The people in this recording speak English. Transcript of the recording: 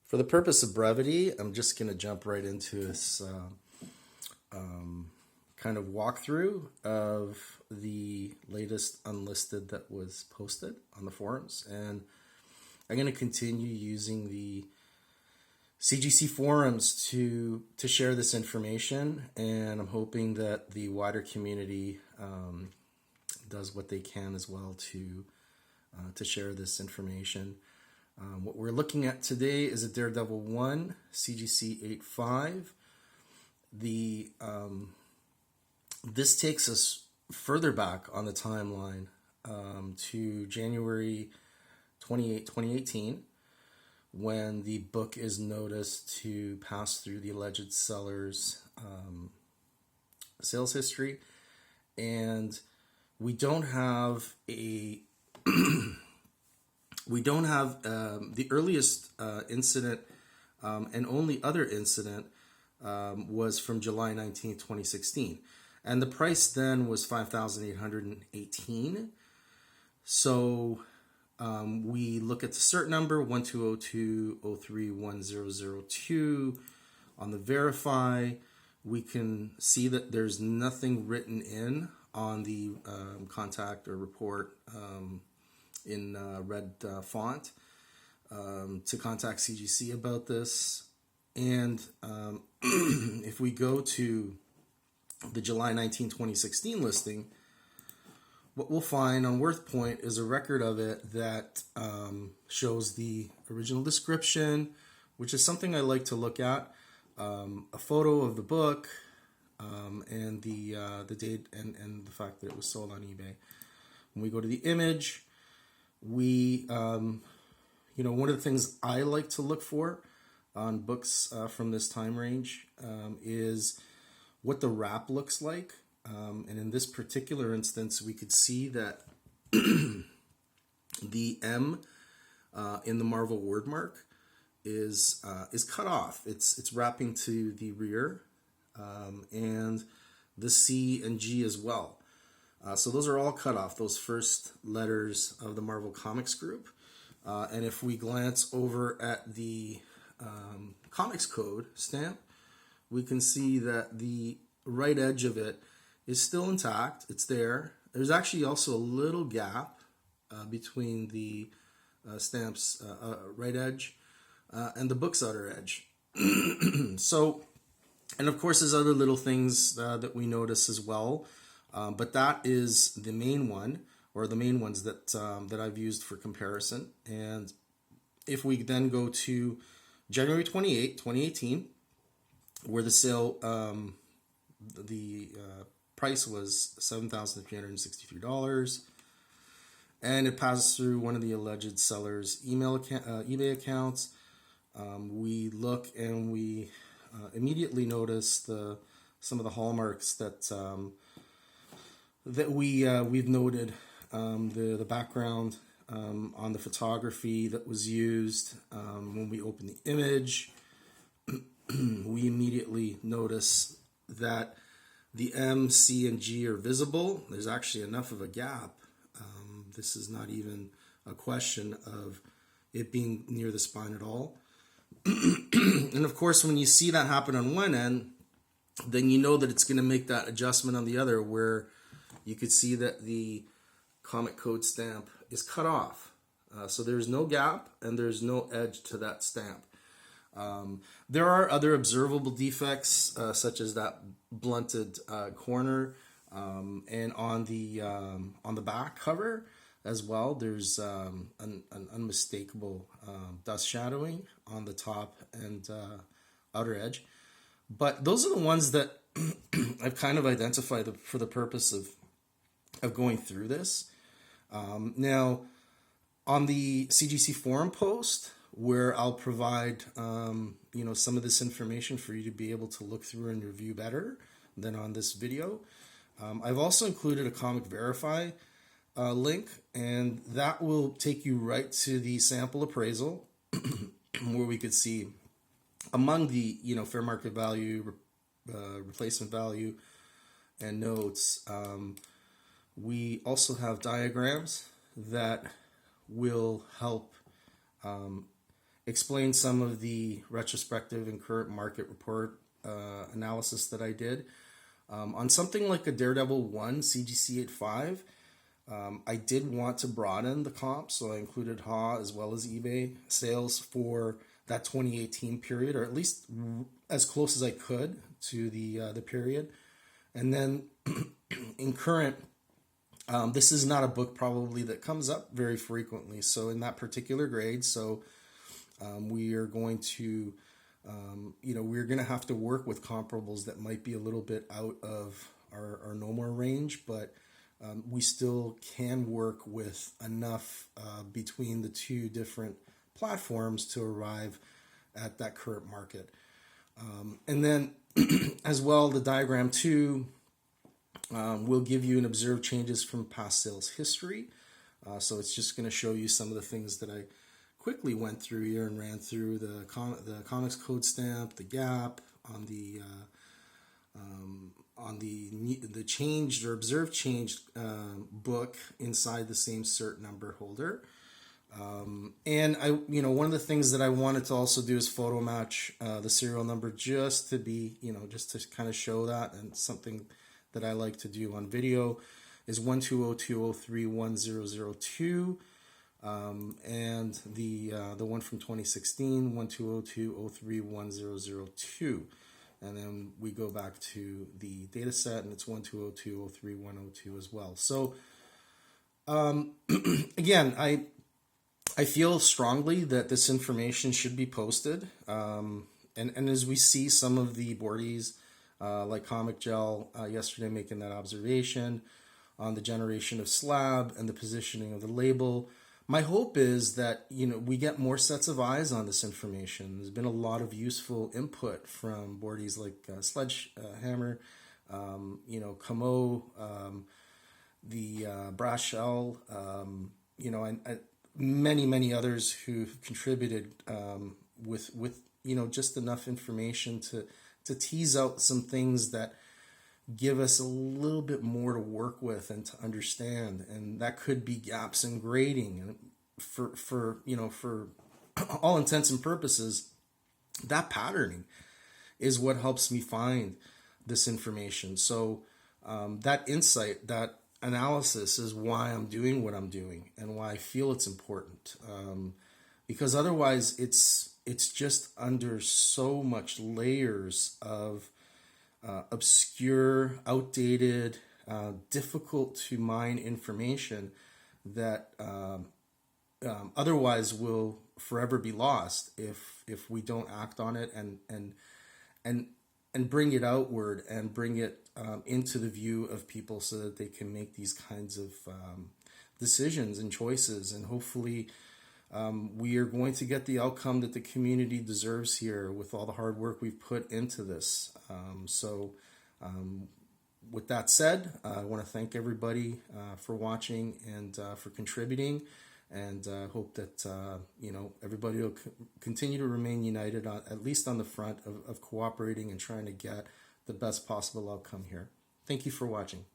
For the purpose of brevity, I'm just going to jump right into this kind of walkthrough of the latest unlisted that was posted on the forums. And I'm going to continue using the CGC Forums to share this information, and I'm hoping that the wider community does what they can as well to share this information. What we're looking at today is a Daredevil 1, CGC 8.5. This takes us further back on the timeline to January 28, 2018, when the book is noticed to pass through the alleged seller's sales history. And we don't have the earliest incident and only other incident was from July 19, 2016. And the price then was $5,818. So we look at the cert number 1202031002 on the verify. We can see that there's nothing written in on the contact or report in red font to contact CGC about this. And if we go to the July 19, 2016 listing, what we'll find on WorthPoint is a record of it that shows the original description, which is something I like to look at, a photo of the book, and the date and the fact that it was sold on eBay. When we go to the image, we, one of the things I like to look for on books from this time range is what the wrap looks like. And in this particular instance, we could see that the M in the Marvel word mark is cut off. It's wrapping to the rear, and the C and G as well. So those are all cut off, those first letters of the Marvel Comics group. And if we glance over at the Comics Code stamp, we can see that the right edge of it is still intact. It's there. There's actually also a little gap between the stamp's right edge and the book's outer edge. So, and of course there's other little things that we notice as well. But that is the main one, or the main ones that I've used for comparison. And if we then go to January 28, 2018, where the sale, the price was $7,363, and it passes through one of the alleged seller's eBay accounts. We look and we immediately notice some of the hallmarks that we've noted, the background on the photography that was used. When we open the image, we immediately notice that the M, C, and G are visible. There's actually enough of a gap. This is not even a question of it being near the spine at all. And of course, when you see that happen on one end, then you know that it's going to make that adjustment on the other, where you could see that the comic code stamp is cut off. So there's no gap and there's no edge to that stamp. There are other observable defects, such as that blunted corner, and on the back cover as well. There's an unmistakable dust shadowing on the top and outer edge. But those are the ones that I've kind of identified for the purpose of going through this. Now, on the CGC forum post, where I'll provide some of this information for you to be able to look through and review better than on this video, I've also included a Comic Verify link, and that will take you right to the sample appraisal where we could see among the fair market value, replacement value, and notes. We also have diagrams that will help explain some of the retrospective and current market report analysis that I did. On something like a Daredevil 1 CGC 8.5, I did want to broaden the comp, so I included HA as well as eBay sales for that 2018 period, or at least as close as I could to the period. And then in current, this is not a book probably that comes up very frequently. So in that particular grade, we are going to, we're going to have to work with comparables that might be a little bit out of our normal range, but we still can work with enough between the two different platforms to arrive at that current market. And then as well, the diagram 2 will give you an observed changes from past sales history. So it's just going to show you some of the things that I quickly went through here and ran through: the comics code stamp, the gap on the changed or observed changed book inside the same cert number holder. And one of the things that I wanted to also do is photo match the serial number, just to be, just to kind of show that. And something that I like to do on video is 12020311002, and the one from 2016, 12020311002. And then we go back to the data set, and it's 120203102 as well. So again, I feel strongly that this information should be posted. And as we see some of the boardies, like Comic Gel yesterday making that observation on the generation of slab and the positioning of the label, my hope is that, we get more sets of eyes on this information. There's been a lot of useful input from boardies like Sledgehammer, Camo, the Brashell, and many others who've contributed with just enough information to tease out some things that give us a little bit more to work with and to understand. And that could be gaps in grading. And for all intents and purposes, that patterning is what helps me find this information. So that insight, that analysis is why I'm doing what I'm doing and why I feel it's important. Because otherwise it's just under so much layers of obscure, outdated, difficult to mine information that otherwise will forever be lost if we don't act on it and bring it outward and bring it into the view of people so that they can make these kinds of decisions and choices. And hopefully we are going to get the outcome that the community deserves here with all the hard work we've put into this. With that said, I want to thank everybody for watching and for contributing, and hope that everybody will continue to remain united, at least on the front of cooperating and trying to get the best possible outcome here. Thank you for watching.